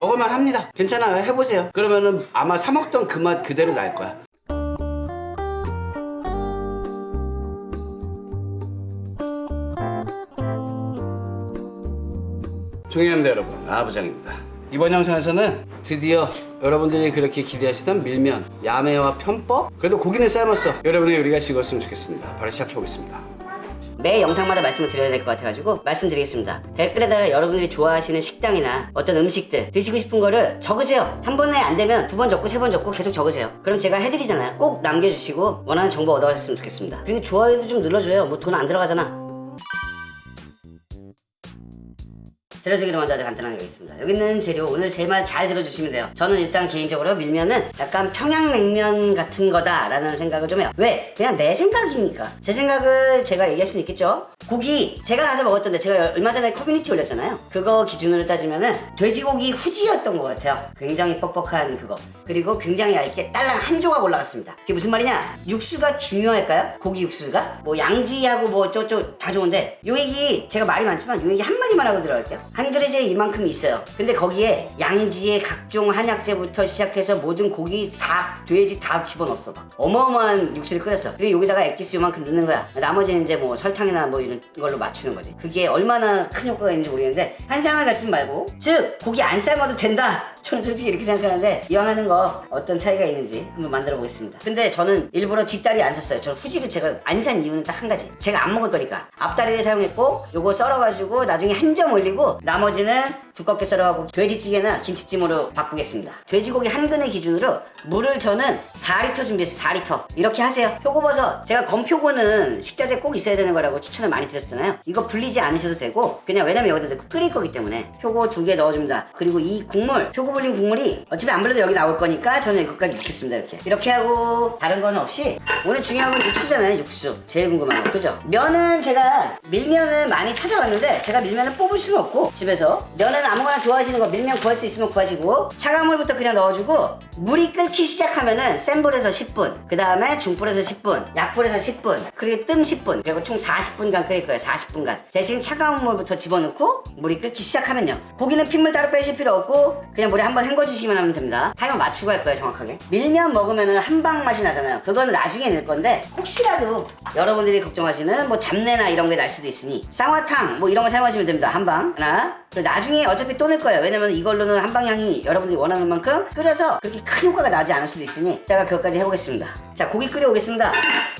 먹을만 합니다. 괜찮아요. 해보세요. 그러면은 아마 사 먹던 그 맛 그대로 날 거야. 종현입니다 여러분, 아부장입니다. 이번 영상에서는 드디어 여러분들이 그렇게 기대하시던 밀면, 야매와 편법, 그래도 고기는 삶았어, 여러분의 요리가 즐거웠으면 좋겠습니다. 바로 시작해보겠습니다. 매 영상마다 말씀을 드려야 될 것 같아가지고 말씀드리겠습니다. 댓글에다가 여러분들이 좋아하시는 식당이나 어떤 음식들 드시고 싶은 거를 적으세요. 한 번에 안 되면 두 번 적고 세 번 적고 계속 적으세요. 그럼 제가 해드리잖아요. 꼭 남겨주시고 원하는 정보 얻어가셨으면 좋겠습니다. 그리고 좋아요도 좀 눌러줘요. 뭐 돈 안 들어가잖아. 재료 소개를 먼저 아주 간단하게 하겠습니다. 여기 있는 재료 오늘 제 말 잘 들어주시면 돼요. 저는 일단 개인적으로 밀면은 약간 평양냉면 같은 거다라는 생각을 좀 해요. 왜? 그냥 내 생각이니까. 제 생각을 제가 얘기할 수는 있겠죠. 고기 제가 가서 먹었던데, 제가 얼마 전에 커뮤니티 올렸잖아요. 그거 기준으로 따지면은 돼지고기 후지였던 것 같아요. 굉장히 뻑뻑한 그거, 그리고 굉장히 얇게 딸랑 한 조각 올라갔습니다. 그게 무슨 말이냐, 육수가 중요할까요? 고기 육수가? 뭐 양지하고 뭐 저쪽 다 좋은데, 요 얘기 제가 말이 많지만 요 얘기 한마디만 하고 들어갈게요. 한 그릇에 이만큼 있어요. 근데 거기에 양지의 각종 한약재부터 시작해서 모든 고기 다, 돼지 다 집어넣었어. 막 어마어마한 육수를 끓였어. 그리고 여기다가 액기스 요만큼 넣는 거야. 나머지는 이제 뭐 설탕이나 뭐 이런 걸로 맞추는 거지. 그게 얼마나 큰 효과가 있는지 모르겠는데, 한상을 갖지 말고, 즉 고기 안 삶아도 된다, 저는 솔직히 이렇게 생각하는데, 이왕 하는 거 어떤 차이가 있는지 한번 만들어 보겠습니다. 근데 저는 일부러 뒷다리 안 샀어요. 저는 후지를 제가 안 산 이유는 딱 한 가지, 제가 안 먹을 거니까. 앞다리를 사용했고, 요거 썰어가지고 나중에 한 점 올리고 나머지는 두껍게 썰어가고 돼지찌개나 김치찜으로 바꾸겠습니다. 돼지고기 한 근의 기준으로 물을 저는 4리터 준비했어요. 4리터. 이렇게 하세요. 표고버섯, 제가 건표고는 식자재 꼭 있어야 되는 거라고 추천을 많이 드렸잖아요. 이거 불리지 않으셔도 되고, 그냥 왜냐면 여기다 넣고 끓일 거기 때문에 표고 2개 넣어줍니다. 그리고 이 국물, 표고 불린 국물이 어차피 안 불려도 여기 나올 거니까 저는 이것까지 넣겠습니다. 이렇게 하고, 다른 거는 없이, 오늘 중요한 건 육수잖아요. 육수 제일 궁금한 거, 그죠? 면은 제가 밀면은 많이 찾아왔는데, 제가 밀면을 뽑을 수는 없고, 집에서 면은 아무거나 좋아하시는 거 밀면 구할 수 있으면 구하시고, 차가운 물부터 그냥 넣어주고, 물이 끓기 시작하면은 센 불에서 10분, 그 다음에 중불에서 10분, 약불에서 10분, 그리고 뜸 10분, 그리고 총 40분간 끓일 거예요. 40분간. 대신 차가운 물부터 집어넣고 물이 끓기 시작하면요, 고기는 핏물 따로 빼실 필요 없고 그냥 물에 한번 헹궈주시면 하면 됩니다. 타이머 맞추고 할 거예요. 정확하게. 밀면 먹으면은 한방 맛이 나잖아요. 그건 나중에 넣을 건데, 혹시라도 여러분들이 걱정하시는 뭐 잡내나 이런 게 날 수도 있으니 쌍화탕 뭐 이런 거 사용하시면 됩니다. 한방 하나. 나중에 어차피 또 넣을 거예요. 왜냐면 이걸로는 한방향이 여러분들이 원하는 만큼 끓여서 그렇게 큰 효과가 나지 않을 수도 있으니 제가 그것까지 해보겠습니다. 자, 고기 끓여 오겠습니다.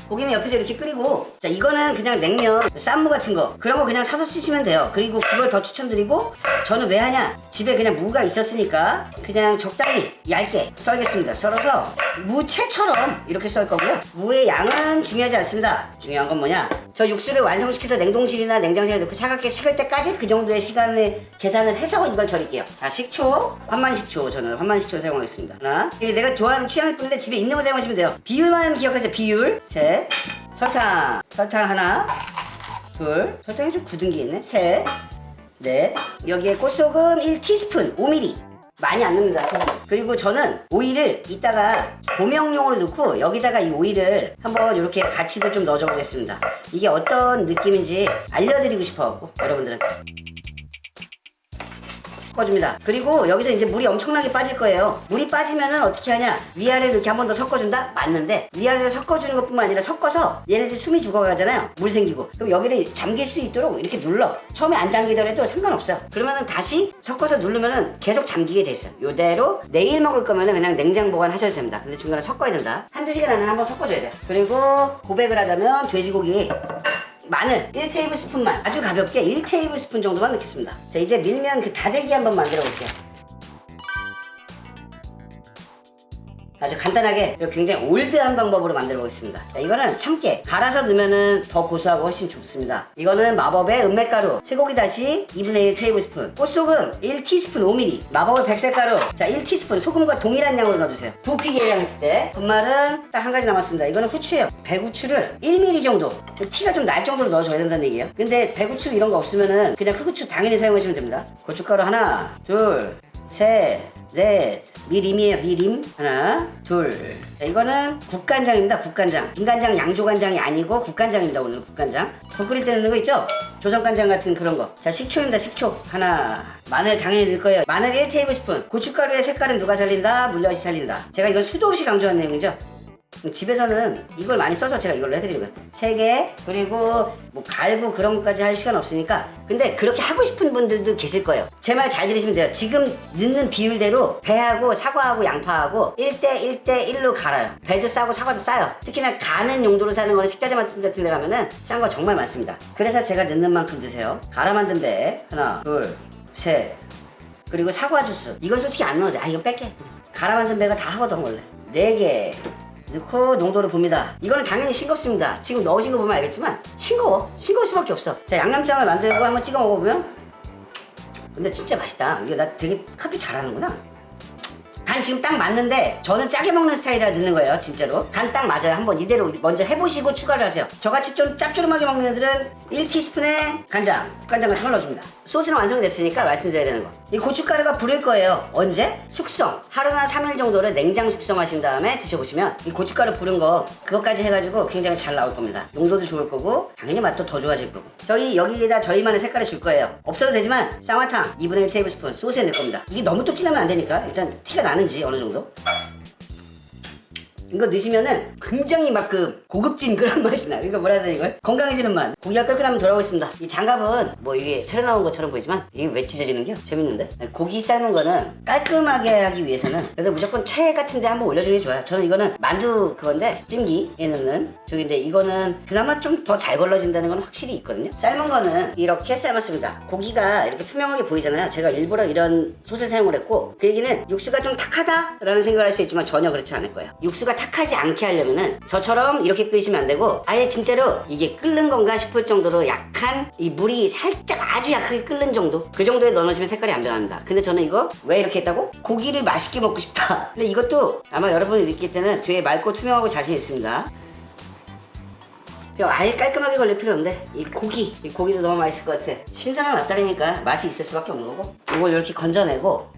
고기는 옆에서 이렇게 끓이고, 자, 이거는 그냥 냉면, 쌈무 같은 거, 그런 거 그냥 사서 쓰시면 돼요. 그리고 그걸 더 추천드리고, 저는 왜 하냐, 집에 그냥 무가 있었으니까 그냥 적당히 얇게 썰겠습니다. 썰어서 무채처럼 이렇게 썰 거고요. 무의 양은 중요하지 않습니다. 중요한 건 뭐냐, 저 육수를 완성시켜서 냉동실이나 냉장실에 넣고 차갑게 식을 때까지 그 정도의 시간을 계산을 해서 이걸 절일게요. 자, 식초, 환만식초, 저는 환만식초 사용하겠습니다. 하나, 이게 내가 좋아하는 취향일 뿐인데 집에 있는 거 사용하시면 돼요. 비율만 기억하세요. 비율. 셋. 설탕 하나, 둘, 설탕이 좀 굳은 게 있네. 셋, 넷. 여기에 꽃소금 1티스푼 5ml. 많이 안 넣습니다. 그리고 저는 오이를 이따가 고명용으로 넣고, 여기다가 이 오이를 한번 이렇게 같이도 좀 넣어줘 보겠습니다. 이게 어떤 느낌인지 알려드리고 싶어갖고 여러분들한테 섞어줍니다. 그리고 여기서 이제 물이 엄청나게 빠질 거예요. 물이 빠지면은 어떻게 하냐, 위아래를 이렇게 한 번 더 섞어준다? 맞는데, 위아래를 섞어주는 것 뿐만 아니라 섞어서 얘네들이 숨이 죽어가잖아요. 물 생기고. 그럼 여기를 잠길 수 있도록 이렇게 눌러. 처음에 안 잠기더라도 상관없어요. 그러면은 다시 섞어서 누르면은 계속 잠기게 돼 있어요. 요대로 내일 먹을 거면은 그냥 냉장 보관하셔도 됩니다. 근데 중간에 섞어야 된다. 한두 시간 안에 한번 섞어줘야 돼. 그리고 고백을 하자면, 돼지고기 마늘 1테이블스푼만 아주 가볍게 1테이블스푼 정도만 넣겠습니다. 자, 이제 밀면 그 다대기 한번 만들어 볼게요. 아주 간단하게 굉장히 올드한 방법으로 만들어 보겠습니다. 자, 이거는 참깨 갈아서 넣으면은 더 고소하고 훨씬 좋습니다. 이거는 마법의 은맥가루, 쇠고기 다시 2분의 1 테이블스푼, 꽃소금 1티스푼 5ml, 마법의 백색가루, 자, 1티스푼, 소금과 동일한 양으로 넣어주세요. 부피게 양했을 때. 분말은 딱 한 가지 남았습니다. 이거는 후추예요. 배후추를 1ml 정도, 티가 좀 날 정도로 넣어줘야 된다는 얘기예요. 근데 배후추 이런 거 없으면은 그냥 흑후추 당연히 사용하시면 됩니다. 고춧가루 하나, 둘, 셋, 넷, 미림이에요. 미림 하나 둘. 자, 이거는 국간장입니다. 국간장. 김간장 양조간장이 아니고 국간장입니다. 오늘 국간장. 국 끓일 때 넣는 거 있죠? 조선간장 같은 그런 거. 자, 식초입니다. 식초 하나. 마늘 당연히 넣을 거예요. 마늘 1테이블스푼. 고춧가루의 색깔은 누가 살린다? 물엿이 살린다. 제가 이건 수도 없이 강조한 내용이죠. 집에서는 이걸 많이 써서 제가 이걸로 해드리고요. 3개 그리고 뭐 갈고 그런 것까지 할 시간 없으니까. 근데 그렇게 하고 싶은 분들도 계실 거예요. 제 말 잘 들으시면 돼요. 지금 넣는 비율대로 배하고 사과하고 양파하고 1대1대1로 갈아요. 배도 싸고 사과도 싸요. 특히나 가는 용도로 사는 거는 식자재 같은 데 가면은 싼 거 정말 많습니다. 그래서 제가 넣는 만큼 드세요. 갈아 만든 배 하나 둘셋 그리고 사과 주스. 이건 솔직히 안 넣어도 돼. 아 이거 뺄게. 갈아 만든 배가 다 하거든 원래. 4개 넣고 농도를 봅니다. 이거는 당연히 싱겁습니다. 지금 넣으신 거 보면 알겠지만 싱거울 수밖에 없어. 자, 양념장을 만들고 한번 찍어 먹어보면, 근데 진짜 맛있다. 이거 나 되게 커피 잘하는구나. 간 지금 딱 맞는데 저는 짜게 먹는 스타일이라 넣는 거예요. 진짜로 간 딱 맞아요. 한번 이대로 먼저 해보시고 추가를 하세요. 저같이 좀 짭조름하게 먹는 애들은 1티스푼의 간장, 국간장 같은 걸 넣어줍니다. 소스는 완성이 됐으니까 말씀드려야 되는 거. 이 고춧가루가 부를 거예요. 언제? 숙성. 하루나 3일 정도를 냉장 숙성하신 다음에 드셔보시면 이 고춧가루 부른 거 그것까지 해가지고 굉장히 잘 나올 겁니다. 농도도 좋을 거고 당연히 맛도 더 좋아질 거고. 여기에다 저희만의 색깔을 줄 거예요. 없어도 되지만 쌍화탕 2분의 1 테이블스푼 소스에 넣을 겁니다. 이게 너무 또 진하면 안 되니까 일단 티가 나는지 어느 정도. 이거 넣으시면은 굉장히 막 그 고급진 그런 맛이 나. 그러니까 뭐라 해야 되나 이걸? 건강해지는 맛. 고기가 끓고 돌아오겠습니다. 이 장갑은 뭐 이게 새로 나온 것처럼 보이지만 이게 왜 찢어지는 게 재밌는데? 고기 삶은 거는 깔끔하게 하기 위해서는 그래도 무조건 채 같은 데 한번 올려주는 게 좋아요. 저는 이거는 만두 그건데 찜기에 넣는 저기인데 이거는 그나마 좀 더 잘 걸러진다는 건 확실히 있거든요. 삶은 거는 이렇게 삶았습니다. 고기가 이렇게 투명하게 보이잖아요. 제가 일부러 이런 소스 사용을 했고 그 얘기는 육수가 좀 탁하다라는 생각을 할 수 있지만 전혀 그렇지 않을 거예요. 육수가 탁하지 않게 하려면은 저처럼 이렇게 끓이시면 안 되고 아예 진짜로 이게 끓는 건가 싶을 정도로 약한 이 물이 살짝 아주 약하게 끓는 정도 그 정도에 넣어놓으시면 색깔이 안 변합니다. 근데 저는 이거 왜 이렇게 했다고? 고기를 맛있게 먹고 싶다. 근데 이것도 아마 여러분이 느낄 때는 되게 맑고 투명하고 자신 있습니다. 아예 깔끔하게 걸릴 필요 없는데 이 고기도 너무 맛있을 것 같아. 신선한 앞다리니까 맛이 있을 수밖에 없는 거고 이걸 이렇게 건져내고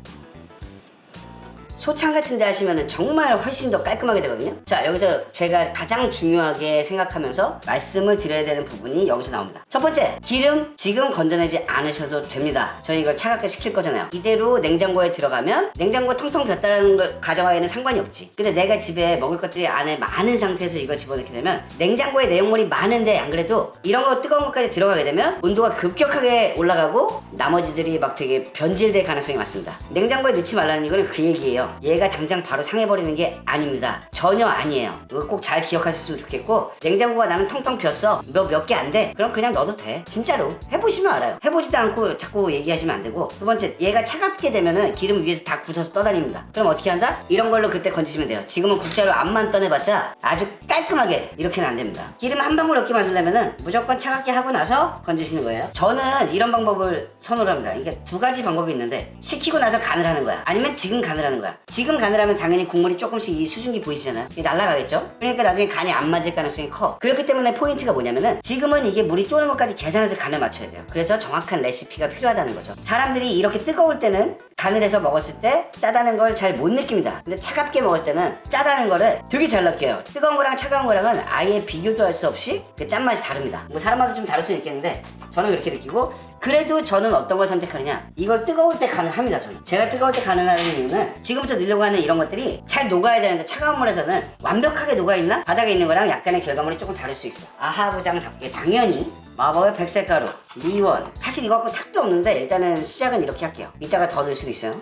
소창 같은 데 하시면은 정말 훨씬 더 깔끔하게 되거든요. 자, 여기서 제가 가장 중요하게 생각하면서 말씀을 드려야 되는 부분이 여기서 나옵니다. 첫 번째, 기름 지금 건져내지 않으셔도 됩니다. 저희 이걸 차갑게 식힐 거잖아요. 이대로 냉장고에 들어가면 냉장고 텅텅 ቢ었다는 걸 가져와야는 상관이 없지. 근데 내가 집에 먹을 것들이 안에 많은 상태에서 이걸 집어넣게 되면 냉장고에 내용물이 많은데 안 그래도 이런 거 뜨거운 것까지 들어가게 되면 온도가 급격하게 올라가고 나머지들이 막 되게 변질될 가능성이 많습니다. 냉장고에 넣지 말라는 이거는 그 얘기예요. 얘가 당장 바로 상해버리는 게 아닙니다. 전혀 아니에요. 이거 꼭 잘 기억하셨으면 좋겠고 냉장고가 나는 텅텅 비었어 몇 개 안 돼 그럼 그냥 넣어도 돼. 진짜로 해보시면 알아요. 해보지도 않고 자꾸 얘기하시면 안 되고. 두 번째, 얘가 차갑게 되면은 기름 위에서 다 굳어서 떠다닙니다. 그럼 어떻게 한다? 이런 걸로 그때 건지시면 돼요. 지금은 국자로 앞만 떠내봤자 아주 깔끔하게 이렇게는 안 됩니다. 기름 한 방울 없게 만들려면은 무조건 차갑게 하고 나서 건지시는 거예요. 저는 이런 방법을 선호를 합니다. 이게 두 가지 방법이 있는데 식히고 나서 간을 하는 거야 아니면 지금 간을 하는 거야. 지금 간을 하면 당연히 국물이 조금씩 이 수증기 보이시잖아요. 이게 날아가겠죠? 그러니까 나중에 간이 안 맞을 가능성이 커. 그렇기 때문에 포인트가 뭐냐면은 지금은 이게 물이 쪼는 것까지 계산해서 간을 맞춰야 돼요. 그래서 정확한 레시피가 필요하다는 거죠. 사람들이 이렇게 뜨거울 때는 간을 해서 먹었을 때 짜다는 걸 잘 못 느낍니다. 근데 차갑게 먹었을 때는 짜다는 거를 되게 잘 느껴요. 뜨거운 거랑 차가운 거랑은 아예 비교도 할 수 없이 그 짠맛이 다릅니다. 뭐 사람마다 좀 다를 수 있겠는데 저는 그렇게 느끼고 그래도 저는 어떤 걸 선택하느냐 이걸 뜨거울 때 간을 합니다. 저는 제가 뜨거울 때 간을 하는 이유는 지금부터 넣으려고 하는 이런 것들이 잘 녹아야 되는데 차가운 물에서는 완벽하게 녹아있나? 바닥에 있는 거랑 약간의 결과물이 조금 다를 수 있어. 아하부장답게 당연히 마법의 백색가루, 미원. 사실 이거 갖고 탁도 없는데 일단은 시작은 이렇게 할게요. 이따가 더 넣을 수도 있어요.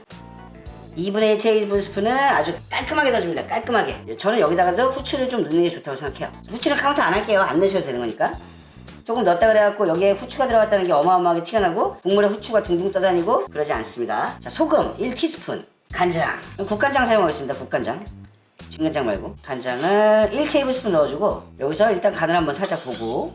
2분의 1 테이블스푼은 아주 깔끔하게 넣어줍니다. 깔끔하게. 저는 여기다가도 후추를 좀 넣는 게 좋다고 생각해요. 후추는 카운트 안 할게요. 안 넣으셔도 되는 거니까. 조금 넣었다 그래갖고 여기에 후추가 들어갔다는 게 어마어마하게 티가 나고 국물에 후추가 둥둥 떠다니고 그러지 않습니다. 자, 소금 1티스푼, 간장. 국간장 사용하겠습니다. 국간장. 진간장 말고. 간장을 1테이블스푼 넣어주고 여기서 일단 간을 한번 살짝 보고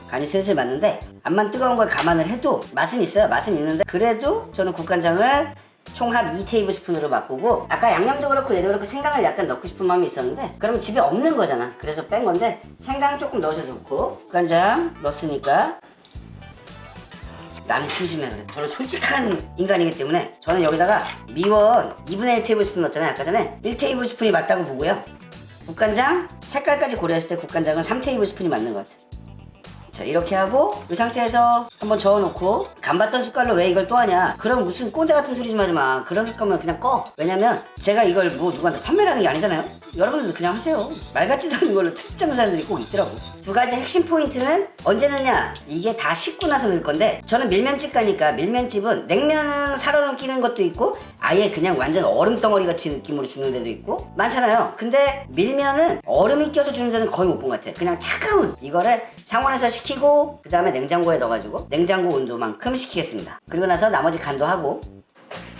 간이 슬슬 맞는데 암만 뜨거운 걸 감안을 해도 맛은 있어요. 맛은 있는데 그래도 저는 국간장을 총합 2테이블스푼으로 바꾸고 아까 양념도 그렇고 얘도 그렇고 생강을 약간 넣고 싶은 마음이 있었는데 그러면 집에 없는 거잖아. 그래서 뺀 건데 생강 조금 넣으셔도 좋고 국간장 넣었으니까 나는 심심해. 그래. 저는 솔직한 인간이기 때문에 저는 여기다가 미원 2분의 1 테이블스푼 넣었잖아요. 아까 전에 1 테이블스푼이 맞다고 보고요. 국간장 색깔까지 고려했을 때 국간장은 3 테이블스푼이 맞는 것 같아. 자, 이렇게 하고 이 상태에서 한번 저어놓고 간봤던 숟갈로 왜 이걸 또 하냐. 그럼 무슨 꼰대 같은 소리 좀 하지마. 그럴 거면 그냥 꺼. 왜냐면 제가 이걸 뭐 누구한테 판매라는 게 아니잖아요. 여러분들도 그냥 하세요. 말 같지도 않은 걸로 특집하는 사람들이 꼭 있더라고. 두 가지 핵심 포인트는 언제 넣냐. 이게 다 식고 나서 넣을 건데 저는 밀면집 가니까 밀면집은 냉면은 살얼음 끼는 것도 있고 아예 그냥 완전 얼음 덩어리 같이 느낌으로 주는 데도 있고 많잖아요. 근데 밀면은 얼음이 껴서 주는 데는 거의 못 본 것 같아. 그냥 차가운 이거를 상온에서 식히고 그 다음에 냉장고에 넣어가지고 냉장고 온도만큼 식히겠습니다. 그리고 나서 나머지 간도 하고.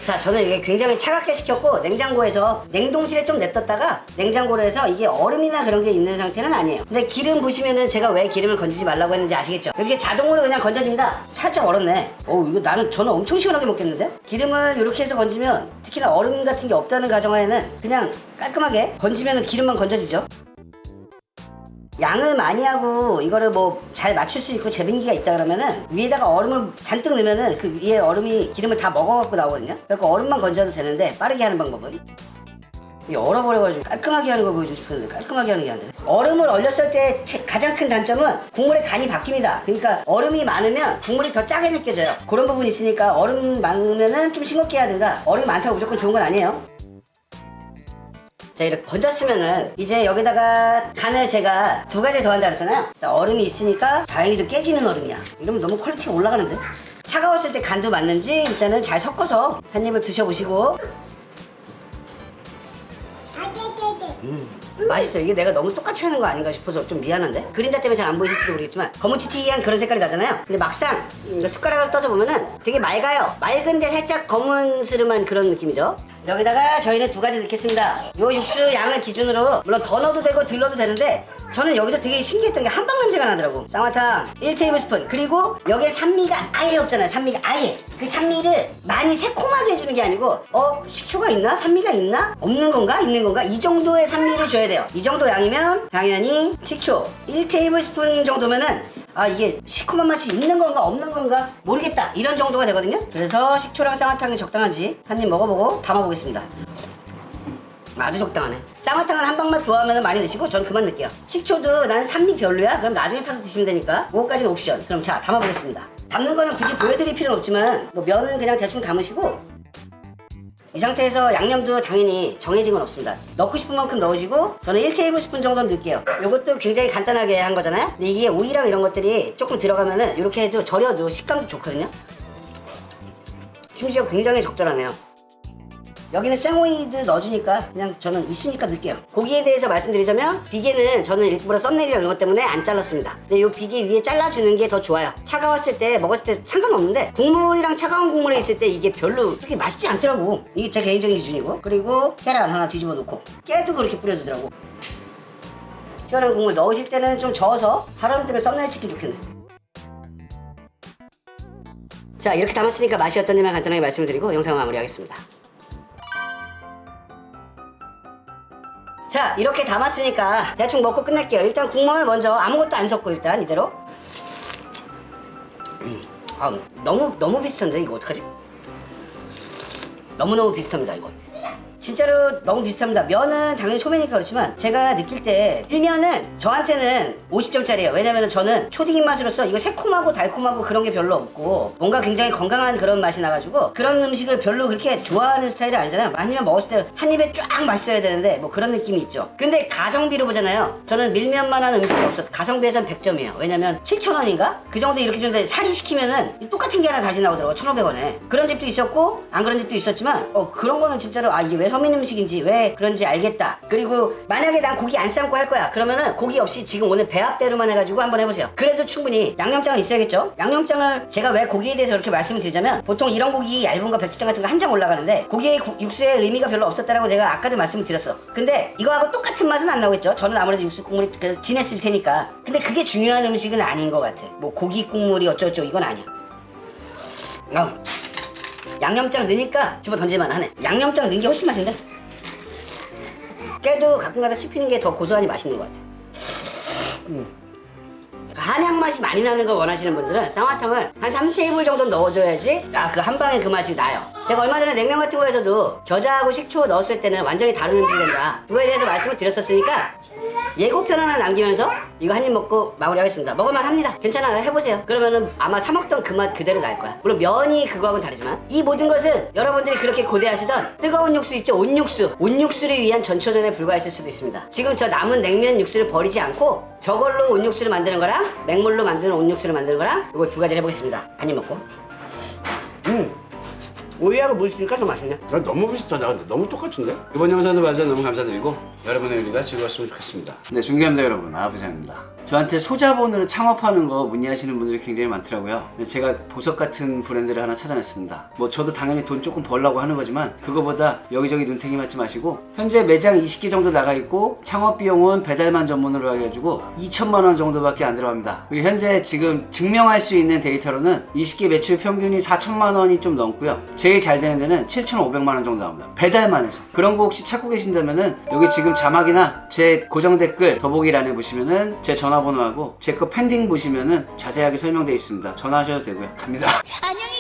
자, 저는 이게 굉장히 차갑게 식혔고 냉장고에서 냉동실에 좀 냅뒀다가 냉장고로 해서 이게 얼음이나 그런 게 있는 상태는 아니에요. 근데 기름 보시면은 제가 왜 기름을 건지지 말라고 했는지 아시겠죠? 이게 자동으로 그냥 건져진다. 살짝 얼었네. 이거 저는 엄청 시원하게 먹겠는데? 기름을 이렇게 해서 건지면 특히나 얼음 같은 게 없다는 가정하에는 그냥 깔끔하게 건지면은 기름만 건져지죠. 양을 많이 하고 이거를 뭐 잘 맞출 수 있고 재빙기가 있다 그러면은 위에다가 얼음을 잔뜩 넣으면은 그 위에 얼음이 기름을 다 먹어갖고 나오거든요. 그래서 얼음만 건져도 되는데 빠르게 하는 방법은 이 얼어버려가지고 깔끔하게 하는 걸 보여주고 싶었는데 깔끔하게 하는 게 안 돼. 얼음을 얼렸을 때 가장 큰 단점은 국물의 간이 바뀝니다. 그러니까 얼음이 많으면 국물이 더 짜게 느껴져요. 그런 부분이 있으니까 얼음 많으면은 좀 싱겁게 하든가. 얼음이 많다고 무조건 좋은 건 아니에요. 자, 이렇게 건졌으면은 이제 여기다가 간을 제가 두 가지 더 한다 그랬잖아요. 얼음이 있으니까 다행히도 깨지는 얼음이야. 이러면 너무 퀄리티가 올라가는데? 차가웠을 때 간도 맞는지 일단은 잘 섞어서 한 입을 드셔보시고. 맛있어요. 이게 내가 너무 똑같이 하는 거 아닌가 싶어서 좀 미안한데? 그린다 때문에 잘 안 보이실지도 모르겠지만 거무튀튀한 그런 색깔이 나잖아요. 근데 막상 숟가락으로 떠서 보면은 되게 맑아요. 맑은데 살짝 검은스름한 그런 느낌이죠. 여기다가 저희는 두 가지 넣겠습니다. 요 육수 양을 기준으로 물론 더 넣어도 되고 덜 넣어도 되는데 저는 여기서 되게 신기했던 게 한방 냄새가 나더라고. 쌍화탕 1테이블스푼. 그리고 여기에 산미가 아예 없잖아요. 산미가 아예. 그 산미를 많이 새콤하게 해주는 게 아니고 식초가 있나? 산미가 있나? 없는 건가? 있는 건가? 이 정도의 산미를 줘야 돼요. 이 정도 양이면 당연히 식초 1테이블스푼 정도면은 이게 시큼한 맛이 있는 건가 없는 건가 모르겠다 이런 정도가 되거든요. 그래서 식초랑 쌍화탕이 적당한지 한 입 먹어보고 담아보겠습니다. 아주 적당하네. 쌍화탕은 한방맛 좋아하면 많이 드시고 전 그만 넣을게요. 식초도 나는 산미 별로야? 그럼 나중에 타서 드시면 되니까 그거까지는 옵션. 그럼 자, 담아보겠습니다. 담는 거는 굳이 보여드릴 필요는 없지만 뭐 면은 그냥 대충 담으시고 이 상태에서 양념도 당연히 정해진 건 없습니다. 넣고 싶은 만큼 넣으시고 저는 1테이블스푼 정도 넣을게요. 이것도 굉장히 간단하게 한 거잖아요. 근데 이게 오이랑 이런 것들이 조금 들어가면은 이렇게 해도 절여도 식감도 좋거든요. 심지어 굉장히 적절하네요. 여기는 생오이도 넣어주니까 그냥 저는 있으니까 넣을게요. 고기에 대해서 말씀드리자면 비계는 저는 일부러 썸네일이나 이런 것 때문에 안 잘랐습니다. 근데 이 비계 위에 잘라주는 게 더 좋아요. 차가웠을 때 먹었을 때 상관없는데 국물이랑 차가운 국물에 있을 때 이게 별로 그렇게 맛있지 않더라고. 이게 제 개인적인 기준이고. 그리고 계란 하나 뒤집어 놓고 깨도 그렇게 뿌려주더라고. 시원한 국물 넣으실 때는 좀 저어서 사람들을 썸네일 찍기 좋겠네. 자, 이렇게 담았으니까 맛이 어떠냐면 간단하게 말씀을 드리고 영상을 마무리하겠습니다. 자, 이렇게 담았으니까 대충 먹고 끝낼게요. 일단 국물 먼저 아무것도 안 섞고 일단 이대로. 너무 비슷한데 이거 어떡하지? 너무너무 비슷합니다 이거. 진짜로 너무 비슷합니다. 면은 당연히 소면이니까 그렇지만 제가 느낄 때 일면은 저한테는 50점짜리예요. 왜냐면 저는 초딩 입맛으로서 이거 새콤하고 달콤하고 그런 게 별로 없고 뭔가 굉장히 건강한 그런 맛이 나가지고 그런 음식을 별로 그렇게 좋아하는 스타일이 아니잖아요. 한 입에 먹었을 때 한 입에 쫙 맛있어야 되는데 뭐 그런 느낌이 있죠. 근데 가성비로 보잖아요. 저는 밀면만한 음식은 없어. 가성비에선 100점이에요. 왜냐면 7,000원인가? 그 정도 이렇게 주는데 살이 시키면은 똑같은 게 하나 다시 나오더라고. 1,500원에. 그런 집도 있었고 안 그런 집도 있었지만 그런 거는 진짜로 이게 왜 서민 음식인지 왜 그런지 알겠다. 그리고 만약에 난 고기 안 삶고 할 거야 그러면은 고기 없이 지금 오늘 배합대로만 해가지고 한번 해보세요. 그래도 충분히 양념장은 있어야겠죠. 양념장을 제가 왜 고기에 대해서 이렇게 말씀을 드리자면 보통 이런 고기 얇은 거 백지장 같은 거 한 장 올라가는데 고기의 육수의 의미가 별로 없었다라고 제가 아까도 말씀을 드렸어. 근데 이거하고 똑같은 맛은 안 나오겠죠. 저는 아무래도 육수 국물이 진했을 테니까. 근데 그게 중요한 음식은 아닌 것 같아. 뭐 고기 국물이 어쩌고저쩌고 이건 아니야. 양념장 넣으니까 집어 던질만 하네. 양념장 넣은 게 훨씬 맛있는데? 깨도 가끔가다 씹히는 게 더 고소하니 맛있는 것 같아. 한약 맛이 많이 나는 걸 원하시는 분들은 쌍화탕을 한 3테이블 정도 넣어줘야지 그 한 방에 그 맛이 나요. 제가 얼마 전에 냉면 같은 거에서도 겨자하고 식초 넣었을 때는 완전히 다른 음식이 된다. 그거에 대해서 말씀을 드렸었으니까 예고편 하나 남기면서 이거 한 입 먹고 마무리하겠습니다. 먹을만 합니다. 괜찮아요. 해보세요. 그러면은 아마 사 먹던 그 맛 그대로 날 거야. 물론 면이 그거하고는 다르지만 이 모든 것은 여러분들이 그렇게 고대하시던 뜨거운 육수 있죠? 온육수. 온육수를 위한 전초전에 불과했을 수도 있습니다. 지금 저 남은 냉면 육수를 버리지 않고 저걸로 온육수를 만드는 거랑 맹물로 만드는 온육수를 만드는 거랑 이거 두 가지를 해보겠습니다. 한 입 먹고 오이하고 물 쓰니까 더 맛있네. 난 너무 비슷하다. 근데 너무 똑같은데? 이번 영상도 봐주셔서 너무 감사드리고 여러분의 요리가 즐거웠으면 좋겠습니다. 네, 존경합니다 여러분. 아부장입니다. 저한테 소자본으로 창업하는 거 문의하시는 분들이 굉장히 많더라고요. 근데 제가 보석 같은 브랜드를 하나 찾아냈습니다. 뭐 저도 당연히 돈 조금 벌려고 하는 거지만 그거보다 여기저기 눈탱이 맞지 마시고 현재 매장 20개 정도 나가 있고 창업 비용은 배달만 전문으로 해가지고 2천만 원 정도밖에 안 들어갑니다. 그리고 현재 지금 증명할 수 있는 데이터로는 20개 매출 평균이 4천만 원이 좀 넘고요. 제일 잘 되는 데는 7,500만 원 정도 나옵니다. 배달만 해서. 그런 거 혹시 찾고 계신다면은 여기 지금 자막이나 제 고정 댓글 더보기란에 보시면은 제 전화번호하고 제 거 pending 보시면은 자세하게 설명되어 있습니다. 전화하셔도 되고요. 갑니다. 안녕히